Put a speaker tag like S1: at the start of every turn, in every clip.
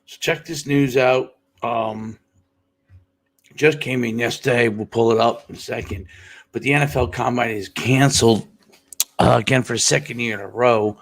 S1: So check this news out. Just came in yesterday. We'll pull it up in a second. But the NFL Combine is canceled again for the second year in a row.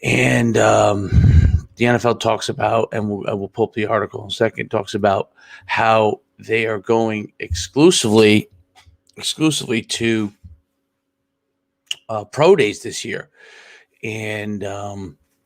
S1: And the NFL talks about, and we'll pull up the article in a second, talks about how they are going exclusively to pro days this year. And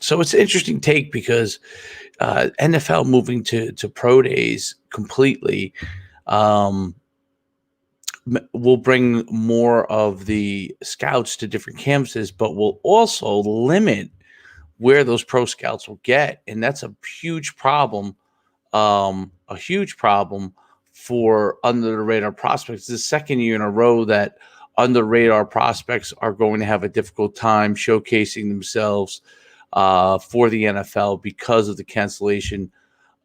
S1: so it's an interesting take because NFL moving to pro days completely will bring more of the scouts to different campuses, but will also limit where those pro scouts will get. And that's a huge problem, for under the radar prospects. This is the second year in a row that under radar prospects are going to have a difficult time showcasing themselves for the NFL because of the cancellation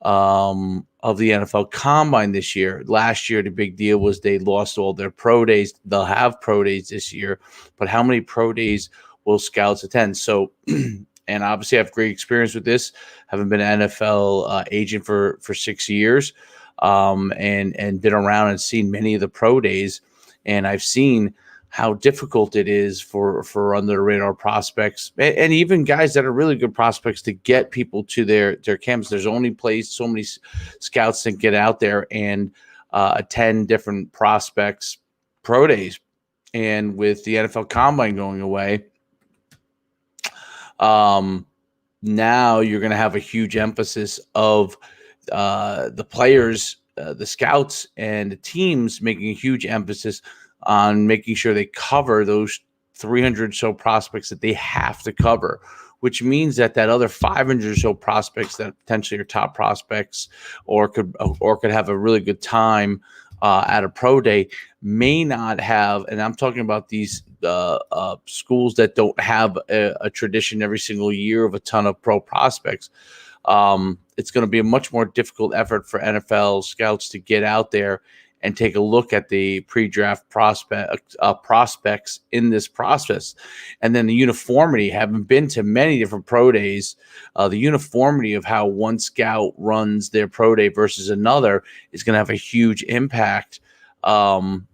S1: of the NFL Combine this year. Last year, the big deal was they lost all their pro days. They'll have pro days this year, but how many pro days will scouts attend? So, and obviously I have great experience with this, having been an NFL agent for 6 years, and been around and seen many of the pro days. And I've seen how difficult it is for under the radar prospects and even guys that are really good prospects to get people to their camps. There's only so many scouts that get out there and attend different prospects pro days. And with the NFL Combine going away, now you're going to have a huge emphasis of the players, the scouts, and the teams making a huge emphasis on making sure they cover those 300 so prospects that they have to cover, which means that other 500 or so prospects that potentially are top prospects or could have a really good time at a pro day may not have. And I'm talking about these schools that don't have a tradition every single year of a ton of pro prospects. It's going to be a much more difficult effort for NFL scouts to get out there and take a look at the pre-draft prospects in this process. And then the uniformity, having been to many different pro days, the uniformity of how one scout runs their pro day versus another is going to have a huge impact. And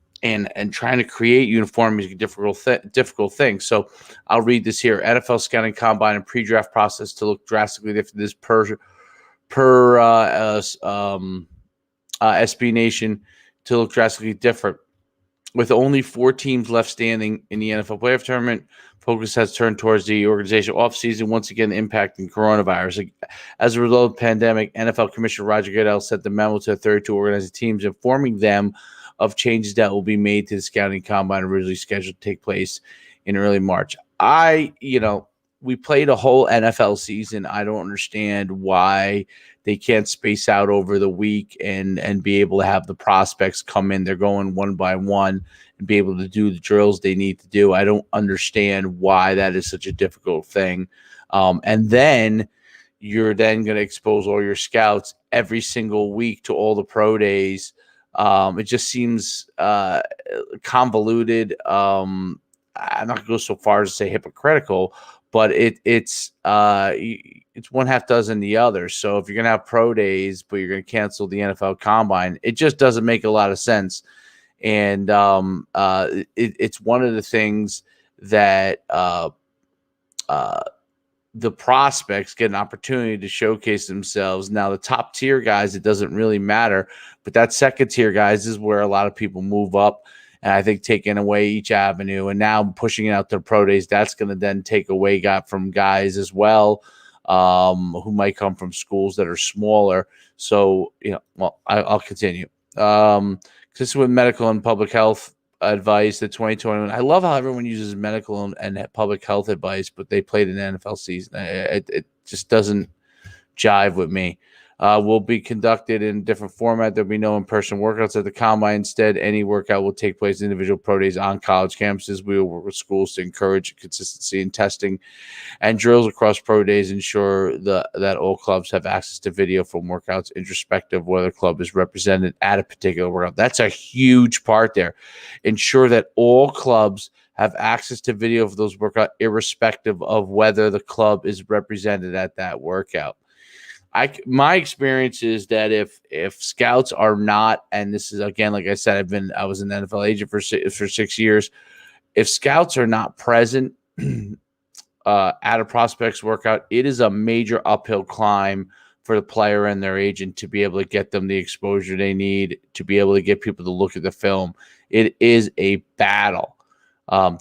S1: trying to create uniformity is a difficult thing. So I'll read this here. NFL scouting combine and pre-draft process to look drastically different. This per SB Nation to look drastically different. With only 4 teams left standing in the NFL playoff tournament, focus has turned towards the organization offseason, once again impacting coronavirus. As a result of the pandemic, NFL Commissioner Roger Goodell sent the memo to the 32 organizing teams informing them of changes that will be made to the scouting combine originally scheduled to take place in early March. We played a whole NFL season. I don't understand why they can't space out over the week and be able to have the prospects come in. They're going one by one and be able to do the drills they need to do. I don't understand why that is such a difficult thing. And then you're then going to expose all your scouts every single week to all the pro days. It just seems convoluted. I'm not going to go so far as to say hypocritical, but it's one half dozen the other. So if you're going to have pro days, but you're going to cancel the NFL Combine, it just doesn't make a lot of sense. And it's one of the things that the prospects get an opportunity to showcase themselves. Now, the top tier guys, it doesn't really matter, but that second tier guys is where a lot of people move up. And I think taking away each avenue and now pushing it out to pro days, that's going to then take away from guys as well, who might come from schools that are smaller. So, I'll continue. This is with medical and public health advice, the 2021. I love how everyone uses medical and public health advice, but they played an NFL season. It just doesn't jive with me. Will be conducted in a different format. There'll be no in-person workouts at the combine. Instead, any workout will take place in individual pro days on college campuses. We will work with schools to encourage consistency in testing and drills across pro days, ensure that all clubs have access to video from workouts, irrespective of whether club is represented at a particular workout. That's a huge part there. Ensure that all clubs have access to video of those workouts, irrespective of whether the club is represented at that workout. My experience is that if scouts are not, and this is again, like I said, I was an NFL agent for 6 years. If scouts are not present at a prospect's workout, it is a major uphill climb for the player and their agent to be able to get them the exposure they need, to be able to get people to look at the film. It is a battle.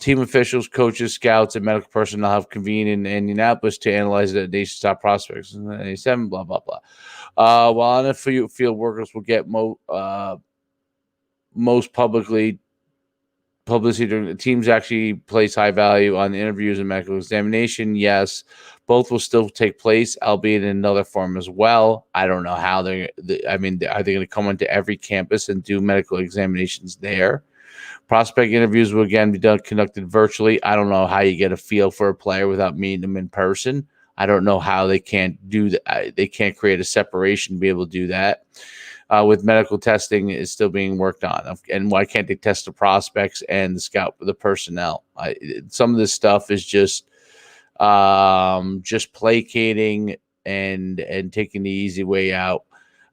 S1: Team officials, coaches, scouts, and medical personnel have convened in Indianapolis to analyze the nation's top prospects. 97, blah, blah, blah. While NFL field workers will get most publicity during the teams actually place high value on the interviews and medical examination. Yes, both will still take place, albeit in another form as well. I don't know how are they going to come onto every campus and do medical examinations there? Prospect interviews will again be conducted virtually. I don't know how you get a feel for a player without meeting them in person. I don't know how they can't do that. They can't create a separation to be able to do that. With medical testing is still being worked on, and why can't they test the prospects and the personnel? Some of this stuff is just placating and taking the easy way out.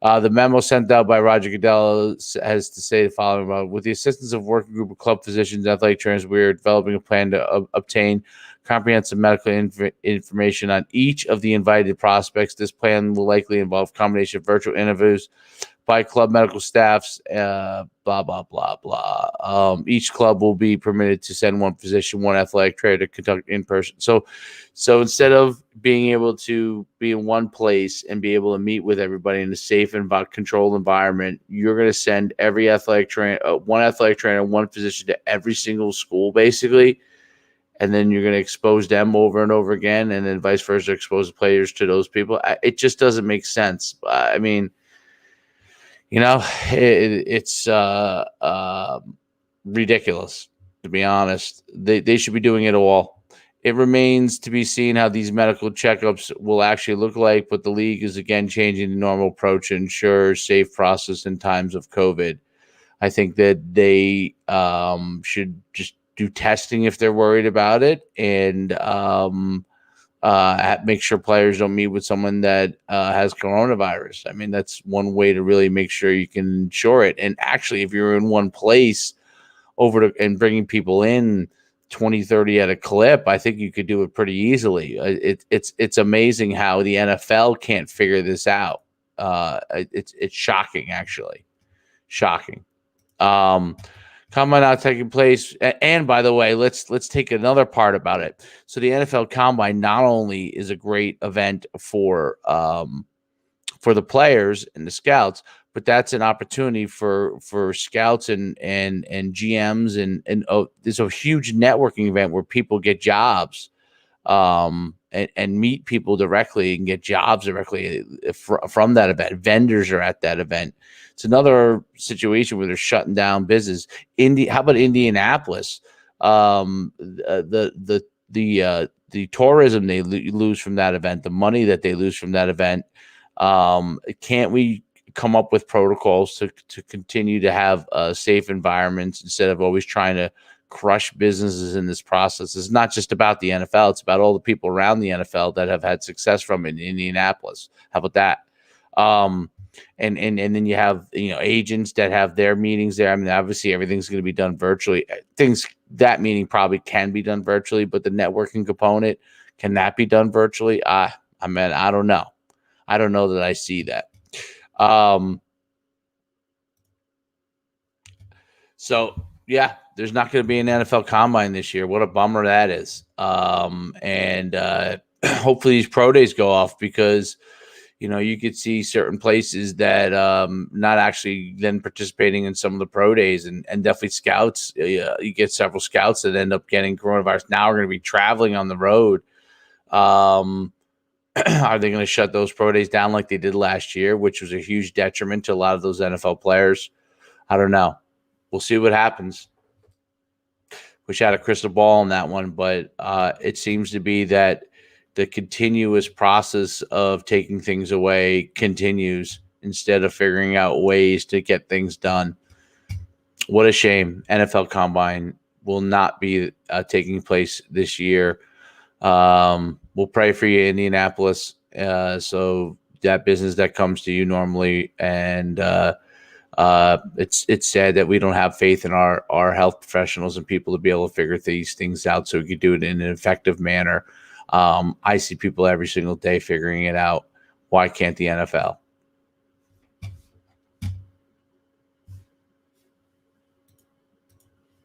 S1: The memo sent out by Roger Goodell has to say the following about: with the assistance of a working group of club physicians, athletic trainers, we are developing a plan to obtain comprehensive medical information on each of the invited prospects. This plan will likely involve a combination of virtual interviews by club medical staffs, blah, blah, blah, blah. Each club will be permitted to send one physician, one athletic trainer to conduct in person. So instead of being able to be in one place and be able to meet with everybody in a safe and controlled environment, you're going to send every athletic trainer, one athletic trainer, one physician to every single school, basically. And then you're going to expose them over and over again, and then vice versa, expose the players to those people. It just doesn't make sense. I mean, it's ridiculous, to be honest. They should be doing it all. It remains to be seen how these medical checkups will actually look like, but the league is again changing the normal approach to ensure safe process in times of COVID. I think that they should just do testing if they're worried about it, and make sure players don't meet with someone that has coronavirus. I mean, that's one way to really make sure you can ensure it. And actually, if you're in one place and bringing people in 20, 30 at a clip, I think you could do it pretty easily. It's amazing how the NFL can't figure this out. It's shocking, actually. Shocking. Combine now taking place, and by the way, let's take another part about it. So the NFL Combine not only is a great event for the players and the scouts, but that's an opportunity for scouts and GMs and there's a huge networking event where people get jobs and meet people directly and get jobs directly from that event. Vendors are at that event. It's another situation where they're shutting down business. How about Indianapolis? The tourism they lose from that event, the money that they lose from that event. Can't we come up with protocols to continue to have safe environments instead of always trying to crush businesses in this process? It's not just about the NFL. It's about all the people around the NFL that have had success from it in Indianapolis. How about that? And then you have, agents that have their meetings there. I mean, obviously everything's going to be done virtually. That meeting probably can be done virtually, but the networking component, can that be done virtually? I don't know. I don't know that I see that. So yeah, there's not going to be an NFL Combine this year. What a bummer that is. And hopefully these pro days go off, because you could see certain places that not actually then participating in some of the pro days, and definitely scouts. You get several scouts that end up getting coronavirus. Now we're going to be traveling on the road. Are they going to shut those pro days down like they did last year, which was a huge detriment to a lot of those NFL players? I don't know. We'll see what happens. Wish I had a crystal ball on that one, but it seems to be that the continuous process of taking things away continues instead of figuring out ways to get things done. What a shame. NFL Combine will not be taking place this year. We'll pray for you, Indianapolis. So that business that comes to you normally, and it's sad that we don't have faith in our health professionals and people to be able to figure these things out so we could do it in an effective manner. I see people every single day figuring it out. Why can't the NFL?